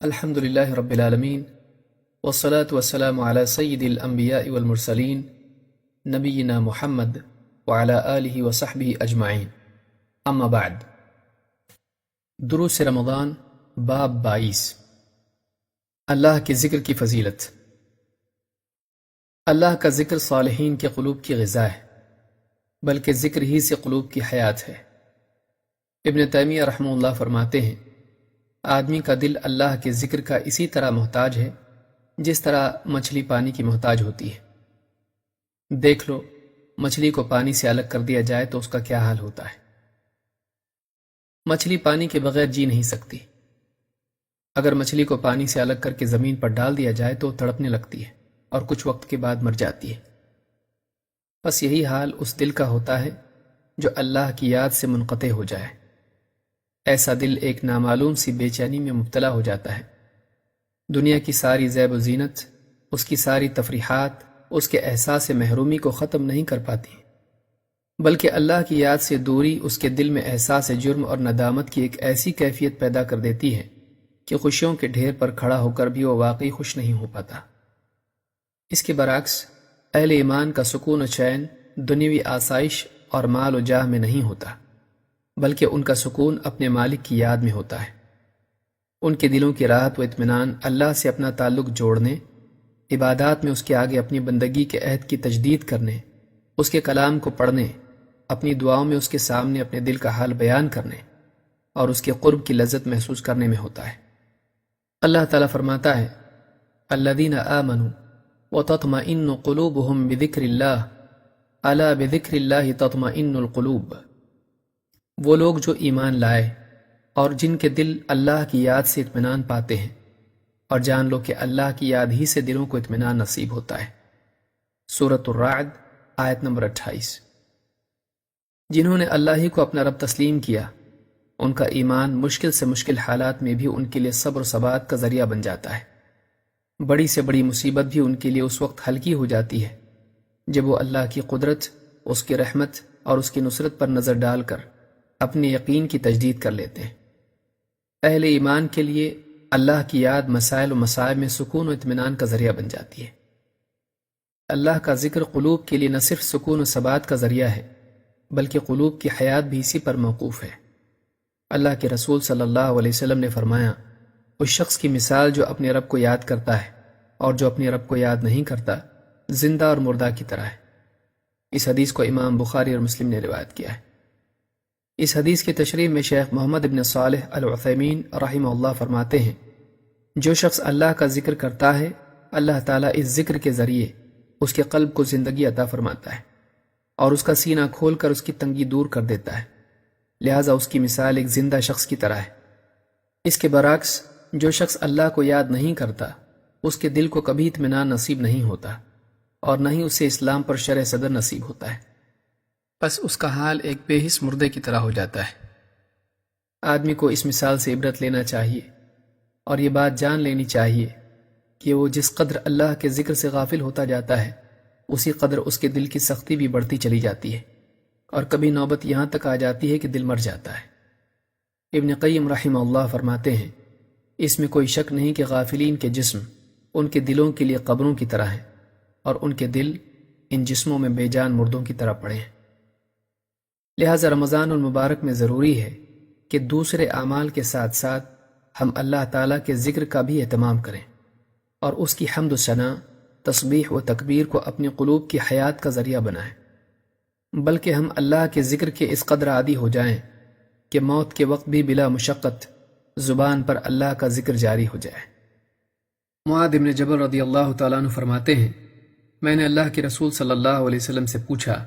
الحمد لله رب العالمين والصلاة والسلام على سيد الأنبياء والمرسلين نبينا محمد وعلى آله وصحبه أجمعين اما بعد دروس رمضان باب 22 اللہ کے ذکر کی فضیلت۔ اللہ کا ذکر صالحین کے قلوب کی غذا ہے، بلکہ ذکر ہی سے قلوب کی حیات ہے۔ ابن تیمیہ رحمہ اللہ فرماتے ہیں، آدمی کا دل اللہ کے ذکر کا اسی طرح محتاج ہے جس طرح مچھلی پانی کی محتاج ہوتی ہے۔ دیکھ لو، مچھلی کو پانی سے الگ کر دیا جائے تو اس کا کیا حال ہوتا ہے۔ مچھلی پانی کے بغیر جی نہیں سکتی۔ اگر مچھلی کو پانی سے الگ کر کے زمین پر ڈال دیا جائے تو تڑپنے لگتی ہے اور کچھ وقت کے بعد مر جاتی ہے۔ بس یہی حال اس دل کا ہوتا ہے جو اللہ کی یاد سے منقطع ہو جائے۔ ایسا دل ایک نامعلوم سی بے چینی میں مبتلا ہو جاتا ہے۔ دنیا کی ساری زیب و زینت، اس کی ساری تفریحات اس کے احساس محرومی کو ختم نہیں کر پاتی، بلکہ اللہ کی یاد سے دوری اس کے دل میں احساس جرم اور ندامت کی ایک ایسی کیفیت پیدا کر دیتی ہے کہ خوشیوں کے ڈھیر پر کھڑا ہو کر بھی وہ واقعی خوش نہیں ہو پاتا۔ اس کے برعکس اہل ایمان کا سکون و چین دنیوی آسائش اور مال و جاہ میں نہیں ہوتا، بلکہ ان کا سکون اپنے مالک کی یاد میں ہوتا ہے۔ ان کے دلوں کی راحت و اطمینان اللہ سے اپنا تعلق جوڑنے، عبادات میں اس کے آگے اپنی بندگی کے عہد کی تجدید کرنے، اس کے کلام کو پڑھنے، اپنی دعاؤں میں اس کے سامنے اپنے دل کا حال بیان کرنے اور اس کے قرب کی لذت محسوس کرنے میں ہوتا ہے۔ اللہ تعالیٰ فرماتا ہے، الذین آمنوا وتطمئن قلوبهم بذکر اللہ الا بذکر اللہ تطمئن القلوب۔ وہ لوگ جو ایمان لائے اور جن کے دل اللہ کی یاد سے اطمینان پاتے ہیں، اور جان لو کہ اللہ کی یاد ہی سے دلوں کو اطمینان نصیب ہوتا ہے۔ سورۃ الرعد آیت نمبر 28۔ جنہوں نے اللہ ہی کو اپنا رب تسلیم کیا، ان کا ایمان مشکل سے مشکل حالات میں بھی ان کے لیے صبر و ثبات کا ذریعہ بن جاتا ہے۔ بڑی سے بڑی مصیبت بھی ان کے لیے اس وقت ہلکی ہو جاتی ہے جب وہ اللہ کی قدرت، اس کی رحمت اور اس کی نصرت پر نظر ڈال کر اپنے یقین کی تجدید کر لیتے ہیں۔ اہل ایمان کے لیے اللہ کی یاد مسائل و مصائب میں سکون و اطمینان کا ذریعہ بن جاتی ہے۔ اللہ کا ذکر قلوب کے لیے نہ صرف سکون و ثبات کا ذریعہ ہے، بلکہ قلوب کی حیات بھی اسی پر موقوف ہے۔ اللہ کے رسول صلی اللہ علیہ وسلم نے فرمایا، اس شخص کی مثال جو اپنے رب کو یاد کرتا ہے اور جو اپنے رب کو یاد نہیں کرتا، زندہ اور مردہ کی طرح ہے۔ اس حدیث کو امام بخاری اور مسلم نے روایت کیا ہے۔ اس حدیث کی تشریح میں شیخ محمد ابن صالح العثیمین رحمہ اللہ فرماتے ہیں، جو شخص اللہ کا ذکر کرتا ہے، اللہ تعالیٰ اس ذکر کے ذریعے اس کے قلب کو زندگی عطا فرماتا ہے اور اس کا سینہ کھول کر اس کی تنگی دور کر دیتا ہے، لہٰذا اس کی مثال ایک زندہ شخص کی طرح ہے۔ اس کے برعکس جو شخص اللہ کو یاد نہیں کرتا، اس کے دل کو کبھی اطمینان نصیب نہیں ہوتا اور نہ ہی اسے اسلام پر شرح صدر نصیب ہوتا ہے۔ بس اس کا حال ایک بے حس مردے کی طرح ہو جاتا ہے۔ آدمی کو اس مثال سے عبرت لینا چاہیے اور یہ بات جان لینی چاہیے کہ وہ جس قدر اللہ کے ذکر سے غافل ہوتا جاتا ہے، اسی قدر اس کے دل کی سختی بھی بڑھتی چلی جاتی ہے اور کبھی نوبت یہاں تک آ جاتی ہے کہ دل مر جاتا ہے۔ ابن قیم رحمہ اللہ فرماتے ہیں، اس میں کوئی شک نہیں کہ غافلین کے جسم ان کے دلوں کے لیے قبروں کی طرح ہیں اور ان کے دل ان جسموں میں بے جان مردوں کی طرح پڑے ہیں۔ لہٰذا رمضان المبارک میں ضروری ہے کہ دوسرے اعمال کے ساتھ ساتھ ہم اللہ تعالیٰ کے ذکر کا بھی اہتمام کریں اور اس کی حمد و ثنا، تسبیح و تکبیر کو اپنی قلوب کی حیات کا ذریعہ بنائیں، بلکہ ہم اللہ کے ذکر کے اس قدر عادی ہو جائیں کہ موت کے وقت بھی بلا مشقت زبان پر اللہ کا ذکر جاری ہو جائے۔ معاذ بن جبل رضی اللہ تعالیٰ عنہ فرماتے ہیں، میں نے اللہ کے رسول صلی اللہ علیہ وسلم سے پوچھا،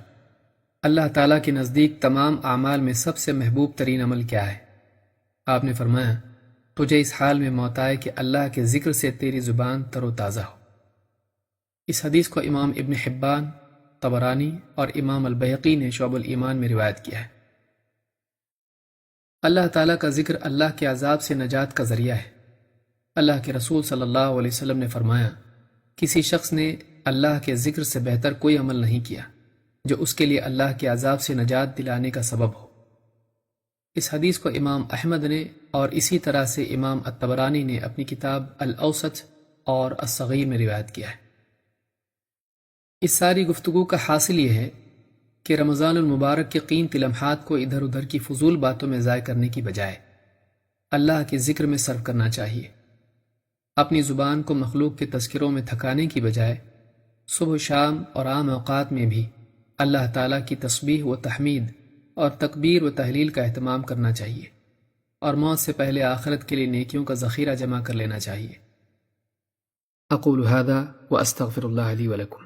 اللہ تعالیٰ کے نزدیک تمام اعمال میں سب سے محبوب ترین عمل کیا ہے؟ آپ نے فرمایا، تجھے اس حال میں موت آئے کہ اللہ کے ذکر سے تیری زبان تر و تازہ ہو۔ اس حدیث کو امام ابن حبان، طبرانی اور امام البیہقی نے شعب الایمان میں روایت کیا ہے۔ اللہ تعالیٰ کا ذکر اللہ کے عذاب سے نجات کا ذریعہ ہے۔ اللہ کے رسول صلی اللہ علیہ وسلم نے فرمایا، کسی شخص نے اللہ کے ذکر سے بہتر کوئی عمل نہیں کیا جو اس کے لیے اللہ کے عذاب سے نجات دلانے کا سبب ہو۔ اس حدیث کو امام احمد نے اور اسی طرح سے امام الطبرانی نے اپنی کتاب الاوسط اور الصغیر میں روایت کیا ہے۔ اس ساری گفتگو کا حاصل یہ ہے کہ رمضان المبارک کے قیمتی لمحات کو ادھر ادھر کی فضول باتوں میں ضائع کرنے کی بجائے اللہ کے ذکر میں صرف کرنا چاہیے۔ اپنی زبان کو مخلوق کے تذکروں میں تھکانے کی بجائے صبح و شام اور عام اوقات میں بھی اللہ تعالیٰ کی تسبیح و تحمید اور تکبیر و تحلیل کا اہتمام کرنا چاہیے، اور موت سے پہلے آخرت کے لیے نیکیوں کا ذخیرہ جمع کر لینا چاہیے۔ اقول هذا واستغفر اللہ لی ولکم۔